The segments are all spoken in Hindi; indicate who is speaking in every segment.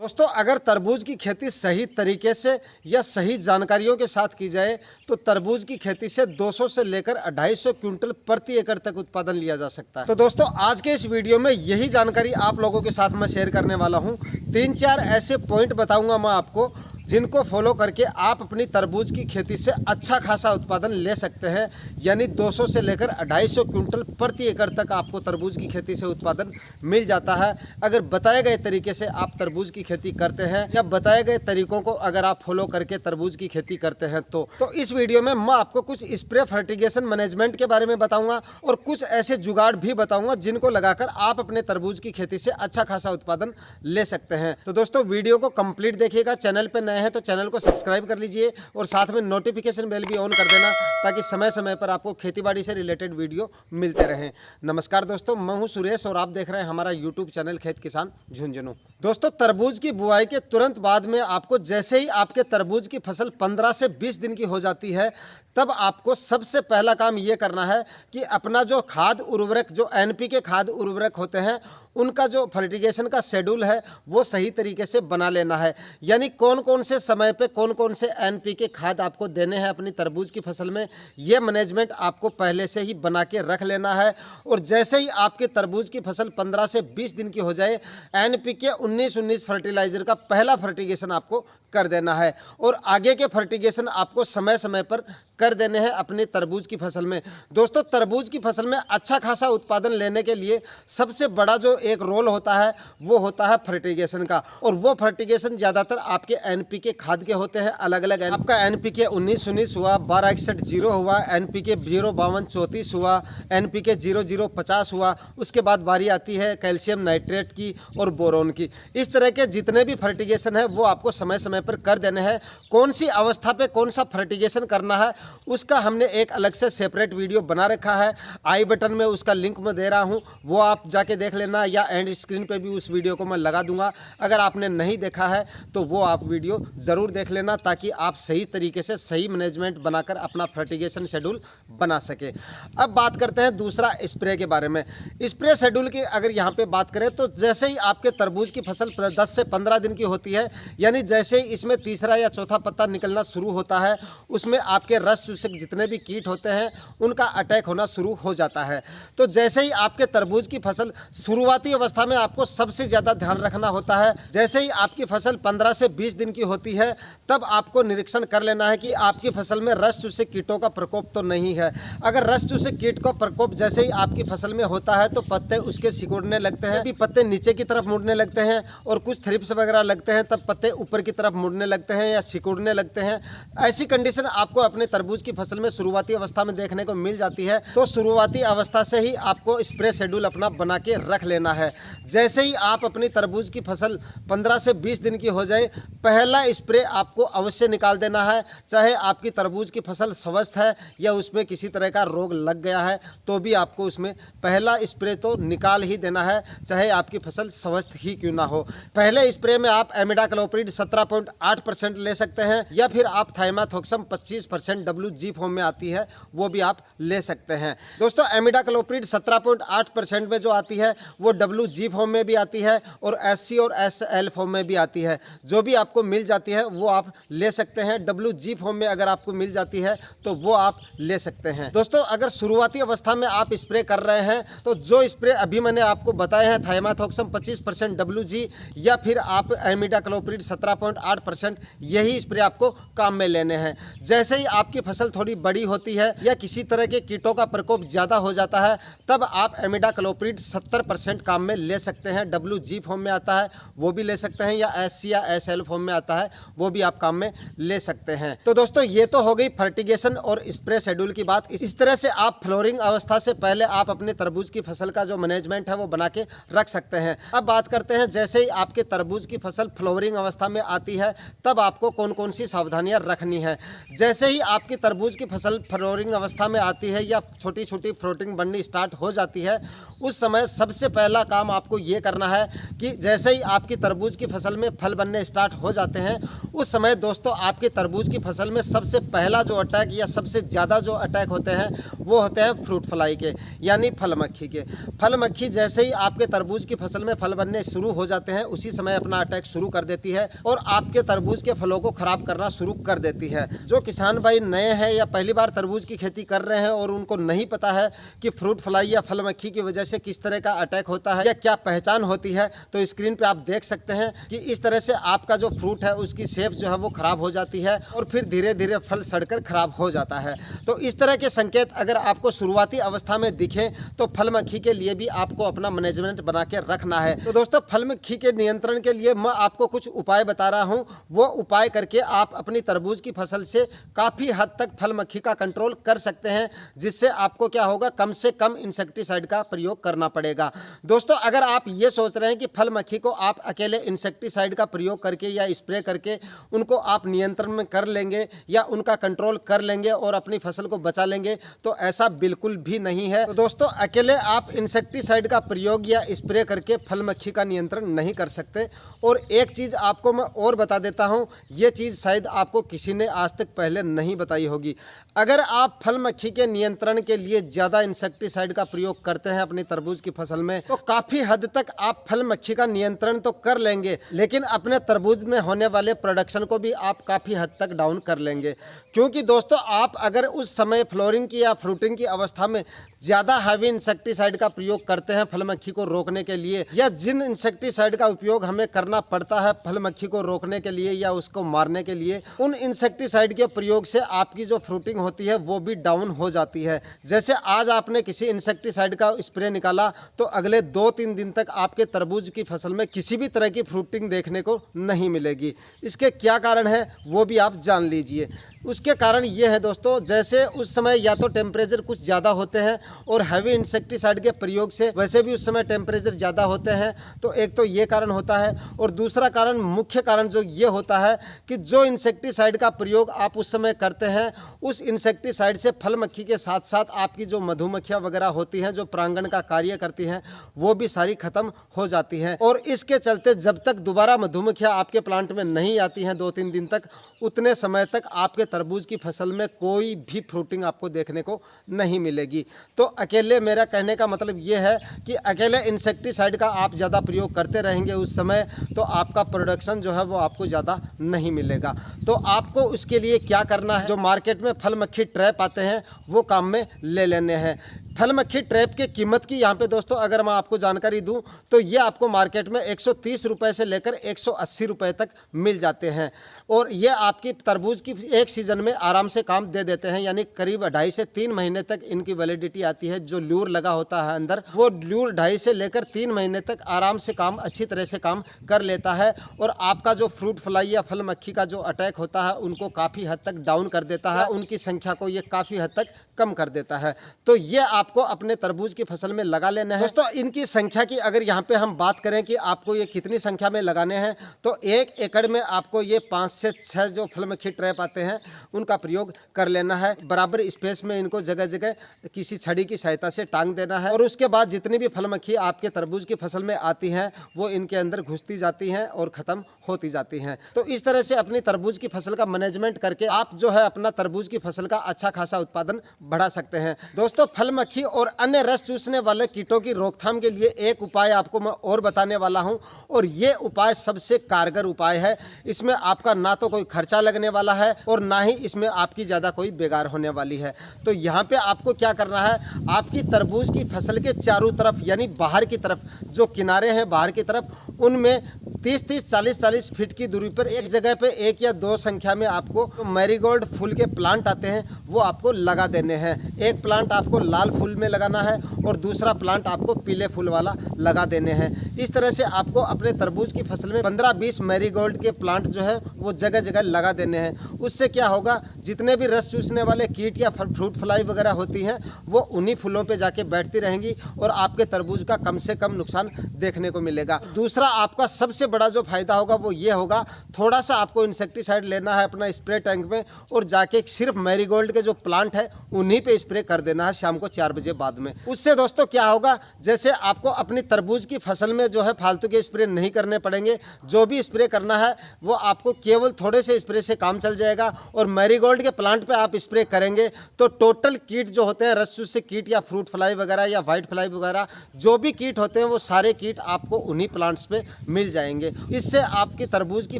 Speaker 1: दोस्तों, अगर तरबूज की खेती सही तरीके से या सही जानकारियों के साथ की जाए तो तरबूज की खेती से 200 से लेकर 250 क्विंटल प्रति एकड़ तक उत्पादन लिया जा सकता है। तो दोस्तों, आज के इस वीडियो में यही जानकारी आप लोगों के साथ मैं शेयर करने वाला हूं। 3-4 ऐसे पॉइंट बताऊंगा मैं आपको जिनको फॉलो करके आप अपनी तरबूज की खेती से अच्छा खासा उत्पादन ले सकते हैं। यानी 200 से लेकर 250 क्विंटल प्रति एकड़ तक आपको तरबूज की खेती से उत्पादन मिल जाता है अगर बताए गए तरीके से आप तरबूज की खेती करते हैं या बताए गए तरीकों को अगर आप फॉलो करके तरबूज की खेती करते हैं। तो इस वीडियो में मैं आपको कुछ स्प्रे फर्टिगेशन मैनेजमेंट के बारे में बताऊंगा और कुछ ऐसे जुगाड़ भी बताऊंगा जिनको लगाकर आप अपने तरबूज की खेती से अच्छा खासा उत्पादन ले सकते हैं। तो दोस्तों, वीडियो को कंप्लीट देखिएगा। चैनल पर नए हैं तो चैनल को सब्सक्राइब कर लीजिए और साथ में नोटिफिकेशन बेल भी ऑन कर देना ताकि समय समय पर आपको खेतीबाड़ी से रिलेटेड वीडियो मिलते रहें। नमस्कार दोस्तों, मैं हूं सुरेश और आप देख रहे हैं हमारा यूट्यूब चैनल खेत किसान झुंझुनू। दोस्तों, तरबूज की बुआई के तुरंत बाद में आपको जैसे ही आपके तरबूज की फसल 15 से 20 दिन की हो जाती है तब आपको सबसे पहला काम ये करना है कि अपना जो खाद उर्वरक, जो एनपीके खाद उर्वरक होते हैं, उनका जो फर्टिगेशन का शेड्यूल है वो सही तरीके से बना लेना है। यानी कौन कौन से समय पे कौन कौन से एनपीके खाद आपको देने हैं अपनी तरबूज की फसल में, ये मैनेजमेंट आपको पहले से ही बना के रख लेना है। और जैसे ही आपके तरबूज की फसल 15 से 20 दिन की हो जाए, एनपीके 19-19 फर्टिलाइजर का पहला फर्टिगेशन आपको कर देना है और आगे के फर्टिगेशन आपको समय समय पर कर देने हैं अपनी तरबूज की फसल में। दोस्तों, तरबूज की फसल में अच्छा खासा उत्पादन लेने के लिए सबसे बड़ा जो एक रोल होता है वो होता है फर्टिगेशन का। और वो फर्टिगेशन ज़्यादातर आपके एनपीके खाद के होते हैं। अलग अलग आपका एनपीके 19-19 हुआ, 1261-0 हुआ, एनपीके 052-34 हुआ, एनपीके 0050 हुआ। उसके बाद बारी आती है कैल्शियम नाइट्रेट की और बोरोन की। इस तरह के जितने भी फर्टिगेशन है वो आपको समय समय पर कर देने हैं। कौन सी अवस्था पे कौन सा फर्टिगेशन करना है उसका हमने एक अलग से सेपरेट वीडियो बना रखा है। आई बटन में उसका लिंक मैं दे रहा हूं, वो आप जाके देख लेना या एंड स्क्रीन पे भी उस वीडियो को मैं लगा दूंगा। अगर आपने नहीं देखा है तो वो आप वीडियो ज़रूर देख लेना ताकि आप सही तरीके से सही मैनेजमेंट बनाकर अपना फर्टिगेशन शेड्यूल बना सके। अब बात करते हैं दूसरा स्प्रे के बारे में। स्प्रे शेड्यूल की अगर यहाँ पे बात करें तो जैसे ही आपके तरबूज की फसल 10 से 15 दिन की होती है, यानी जैसे ही इसमें तीसरा या चौथा पत्ता निकलना शुरू होता है, उसमें आपके रस चूसक जितने भी कीट होते हैं उनका अटैक होना शुरू हो जाता है। तो जैसे ही आपके तरबूज की फसल शुरुआती अवस्था में आपको सबसे ज़्यादा ध्यान रखना होता है। जैसे ही आपकी फसल 15 से 20 दिन की होती है तब आपको निरीक्षण कर लेना है कि आपकी फसल में रस चूसक कीटों का प्रकोप तो नहीं है। अगर रस चूसक कीट का प्रकोप जैसे ही आपकी फसल में होता है तो पत्ते उसके सिकुड़ने लगते हैं, भी पत्ते नीचे की तरफ मुड़ने लगते हैं और कुछ थ्रिप्स वगैरह लगते हैं तब पत्ते ऊपर की तरफ मुड़ने लगते हैं या सिकुड़ने लगते हैं। ऐसी कंडीशन आपको अपने तरबूज की फसल में शुरुआती अवस्था में देखने को मिल जाती है। तो शुरुआती अवस्था से ही आपको स्प्रे शेड्यूल अपना बना के रख लेना है। जैसे ही आप अपनी तरबूज की फसल 15 से 20 दिन की हो जाए, पहला स्प्रे आपको अवश्य निकाल देना है। चाहे आपकी तरबूज की फसल स्वस्थ है या उसमें किसी तरह का रोग लग गया है तो भी आपको उसमें पहला स्प्रे तो निकाल ही देना है, चाहे आपकी फसल स्वस्थ ही क्यों ना हो। पहले स्प्रे में आप इमिडाक्लोप्रिड 17.8% ले सकते हैं या फिर आप थाइमाथोक्सम 25% WG फॉर्म में आती है वो भी आप ले सकते हैं। दोस्तों, इमिडाक्लोप्रिड 17.8% में जो आती है वो WG फॉर्म में भी आती है और SC और SL फॉर्म में भी आती है। जो भी आपको मिल जाती है वो आप ले सकते हैं। WG फॉर्म में अगर आपको मिल जाती है तो वो आप ले सकते हैं। दोस्तों, अगर शुरुआती अवस्था में आप स्प्रे कर रहे हैं तो जो स्प्रे अभी मैंने आपको बताए हैं थाइमाथोक्सम 25% WG या फिर आप इमिडाक्लोप्रिड 17.8%, यही स्प्रे आपको काम में लेने हैं। जैसे ही आपकी फसल थोड़ी बड़ी होती है या किसी तरह के कीटों का प्रकोप ज़्यादा हो जाता है तब आप इमिडाक्लोप्रिड 70% काम में ले सकते हैं। WG फॉर्म में आता है वो भी ले सकते हैं या SC या SL फॉर्म में आता है वो भी आप काम में ले सकते हैं। तो दोस्तों, ये तो हो गई फर्टिगेशन और स्प्रे शेड्यूल की बात। इस तरह से आप फ्लोरिंग अवस्था से पहले आप अपने तरबूज की फसल का जो मैनेजमेंट है वो बना के रख सकते हैं। अब बात करते हैं जैसे ही आपके तरबूज की फसल फ्लोरिंग अवस्था में आती है तब आपको कौन कौन सी सावधानियां रखनी है। जैसे ही आपकी तरबूज की फसल फ्लोरिंग अवस्था में आती है या छोटी छोटी फ्रूटिंग बननी स्टार्ट हो जाती है, उस समय सबसे पहला पहला काम आपको ये करना है कि जैसे ही आपकी तरबूज की फसल में फल बनने स्टार्ट हो जाते हैं, उस समय दोस्तों आपकी तरबूज की फसल में सबसे पहला जो अटैक या सबसे ज़्यादा जो अटैक होते हैं वो होते हैं फ्रूट फ्लाई के, यानी फल मक्खी के। फल मक्खी जैसे ही आपके तरबूज की फसल में फल बनने शुरू हो जाते हैं, उसी समय अपना अटैक शुरू कर देती है और आपके तरबूज के फलों को खराब करना शुरू कर देती है। जो किसान भाई नए हैं या पहली बार तरबूज की खेती कर रहे हैं और उनको नहीं पता है कि फ्रूट फ्लाई या फल मक्खी की वजह से किस तरह का अटैक होता है या क्या पहचान होती है, तो स्क्रीन पे आप देख सकते हैं कि इस तरह से आपका जो फ्रूट है उसकी शेप जो है वो खराब हो जाती है और फिर धीरे धीरे फल सड़कर खराब हो जाता है। तो इस तरह के संकेत अगर आपको शुरुआती अवस्था में दिखे तो फल मक्खी के लिए भी आपको अपना मैनेजमेंट बना के रखना है। तो दोस्तों फल मक्खी के नियंत्रण के लिए मैं आपको कुछ उपाय बता रहा हूं, वो उपाय करके आप अपनी तरबूज की फसल से काफ़ी हद तक फल मक्खी का कंट्रोल कर सकते हैं, जिससे आपको क्या होगा, कम से कम इंसेक्टिसाइड का प्रयोग करना पड़ेगा। दोस्तों अगर आप ये सोच रहे हैं कि फल मक्खी को आप अकेले इंसेक्टिसाइड का प्रयोग करके या स्प्रे करके उनको आप नियंत्रण में कर लेंगे या उनका कंट्रोल कर लेंगे और अपनी फसल को बचा लेंगे, तो ऐसा बिल्कुल भी नहीं है। तो दोस्तों अकेले आप इंसेक्टिसाइड का प्रयोग या स्प्रे करके फल मक्खी का नियंत्रण नहीं कर सकते। और एक चीज़ आपको मैं और बता देता हूँ, ये चीज़ शायद आपको किसी ने आज तक पहले नहीं बताई होगी। अगर आप फल मक्खी के नियंत्रण के लिए ज़्यादा इंसेक्टिसाइड का प्रयोग करते हैं अपनी तरबूज की फसल में, तो काफ़ी हद तक आप फल मक्खी का नियंत्रण तो कर लेंगे, लेकिन अपने तरबूज में होने वाले प्रोडक्शन को भी आप काफ़ी हद तक डाउन कर लेंगे। क्योंकि दोस्तों आप अगर उस समय फ्लोरिंग की या फ्रूटिंग की अवस्था में ज़्यादा हैवी इंसेक्टिसाइड का प्रयोग करते हैं फल मक्खी को रोकने के लिए, या जिन इंसेक्टिसाइड का उपयोग हमें करना पड़ता है फल मक्खी को रोकने के लिए या उसको मारने के लिए, उन इंसेक्टिसाइड के प्रयोग से आपकी जो फ्रूटिंग होती है वो भी डाउन हो जाती है। जैसे आज आपने किसी इंसेक्टिसाइड का स्प्रे निकाला तो अगले 2-3 दिन तक आपके तरबूज की फसल में किसी भी तरह की फ्रूटिंग देखने को नहीं मिलेगी। इसके क्या कारण है वो भी आप जान लीजिए। उसके कारण ये है दोस्तों, जैसे उस समय या तो टेम्परेचर कुछ ज़्यादा होते हैं और हैवी इंसेक्टिसाइड के प्रयोग से वैसे भी उस समय टेम्परेचर ज़्यादा होते हैं, तो एक तो ये कारण होता है। और दूसरा कारण, मुख्य कारण जो ये होता है कि जो इंसेक्टिसाइड का प्रयोग आप उस समय करते हैं, उस इंसेक्टिसाइड से फल मक्खी के साथ साथ आपकी जो मधुमक्खियाँ वगैरह होती हैं जो परागण का कार्य करती हैं, वो भी सारी खत्म हो जाती हैं। और इसके चलते जब तक दोबारा मधुमक्खियाँ आपके प्लांट में नहीं आती हैं 2-3 दिन तक, उतने समय तक आपके तरबूज की फसल में कोई भी फ्रूटिंग आपको देखने को नहीं मिलेगी। तो अकेले, मेरा कहने का मतलब ये है कि अकेले इंसेक्टिसाइड का आप ज़्यादा प्रयोग करते रहेंगे उस समय, तो आपका प्रोडक्शन जो है वो आपको ज़्यादा नहीं मिलेगा। तो आपको उसके लिए क्या करना है, जो मार्केट में फल मक्खी ट्रैप आते हैं वो काम में ले लेने हैं। फल मक्खी ट्रैप की कीमत की यहाँ पे दोस्तों अगर मैं आपको जानकारी दूं तो ये आपको मार्केट में 130 रुपये से लेकर 180 रुपये तक मिल जाते हैं। और ये आपकी तरबूज की एक सीज़न में आराम से काम दे देते हैं, यानी करीब 2.5 से 3 महीने तक इनकी वैलिडिटी आती है। जो ल्यूर लगा होता है अंदर, वो ल्यूर 2.5 से लेकर 3 महीने तक आराम से काम, अच्छी तरह से काम कर लेता है और आपका जो फ्रूट फ्लाई या फल मक्खी का जो अटैक होता है उनको काफ़ी हद तक डाउन कर देता है, उनकी संख्या को ये काफ़ी हद तक कम कर देता है। तो ये आपको अपने तरबूज की फसल में लगा लेना है। दोस्तों इनकी संख्या की अगर यहाँ पे हम बात करें कि आपको ये कितनी संख्या में लगाने हैं, तो 1 एकड़ में आपको ये 5 से 6 जो फल मक्खी ट्रैप आते हैं उनका प्रयोग कर लेना है। बराबर स्पेस में इनको जगह जगह किसी छड़ी की सहायता से टांग देना है और उसके बाद जितनी भी फल मक्खी आपके तरबूज की फसल में आती हैं वो इनके अंदर घुसती जाती हैं और ख़त्म होती जाती हैं। तो इस तरह से अपनी तरबूज की फसल का मैनेजमेंट करके आप जो है अपना तरबूज की फसल का अच्छा खासा उत्पादन बढ़ा सकते हैं। दोस्तों फल मक्खी और अन्य रस चूसने वाले कीटों की रोकथाम के लिए एक उपाय आपको मैं और बताने वाला हूं और ये उपाय सबसे कारगर उपाय है। इसमें आपका ना तो कोई खर्चा लगने वाला है और ना ही इसमें आपकी ज़्यादा कोई बेकार होने वाली है। तो यहाँ पे आपको क्या करना है, आपकी तरबूज की फसल के चारों तरफ यानी बाहर की तरफ जो किनारे हैं बाहर की तरफ, उनमें 30-30, 40-40 फीट की दूरी पर एक जगह पे 1 या 2 संख्या में आपको मैरीगोल्ड फूल के प्लांट आते हैं वो आपको लगा देने हैं। एक प्लांट आपको लाल फूल में लगाना है और दूसरा प्लांट आपको पीले फूल वाला लगा देने हैं। इस तरह से आपको अपने तरबूज की फसल में 15-20 मैरीगोल्ड के प्लांट जो है वो जगह जगह लगा देने हैं। उससे क्या होगा, जितने भी रस चूसने वाले कीट या फ्रूट फ्लाई वगैरह होती हैं वो उन्हीं फूलों पे जाके बैठती रहेंगी और आपके तरबूज का कम से कम नुकसान देखने को मिलेगा। दूसरा आपका सबसे बड़ा जो फायदा होगा वो ये होगा, थोड़ा सा आपको इंसेक्टिसाइड लेना है अपना स्प्रे टैंक में और जाके सिर्फ मैरीगोल्ड के जो प्लांट है उन्हीं पे स्प्रे कर देना है शाम को 4 बजे बाद में। उससे दोस्तों क्या होगा, जैसे आपको अपनी तरबूज की फसल में जो है फालतू के स्प्रे नहीं करने पड़ेंगे। जो भी स्प्रे करना है वो आपको केवल थोड़े से स्प्रे से काम चल जाएगा। और मैरीगोल्ड के प्लांट पे आप स्प्रे करेंगे तो टोटल कीट जो होते हैं, रस चूस से कीट या फ्रूट फ्लाई वगैरह या व्हाइट फ्लाई वगैरह जो भी कीट होते हैं, वो सारे कीट आपको उन्हीं प्लांट्स पे मिल जाएंगे। इससे आपकी तरबूज की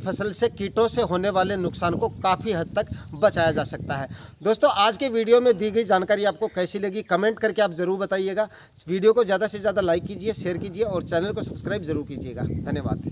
Speaker 1: फसल से कीटों से होने वाले नुकसान को काफ़ी हद तक बचाया जा सकता है। दोस्तों आज के वीडियो में दी गई जानकारी आपको कैसी लगी कमेंट करके आप ज़रूर बताइएगा। वीडियो को ज़्यादा से ज़्यादा लाइक कीजिए, शेयर कीजिए और चैनल को सब्सक्राइब जरूर कीजिएगा। धन्यवाद।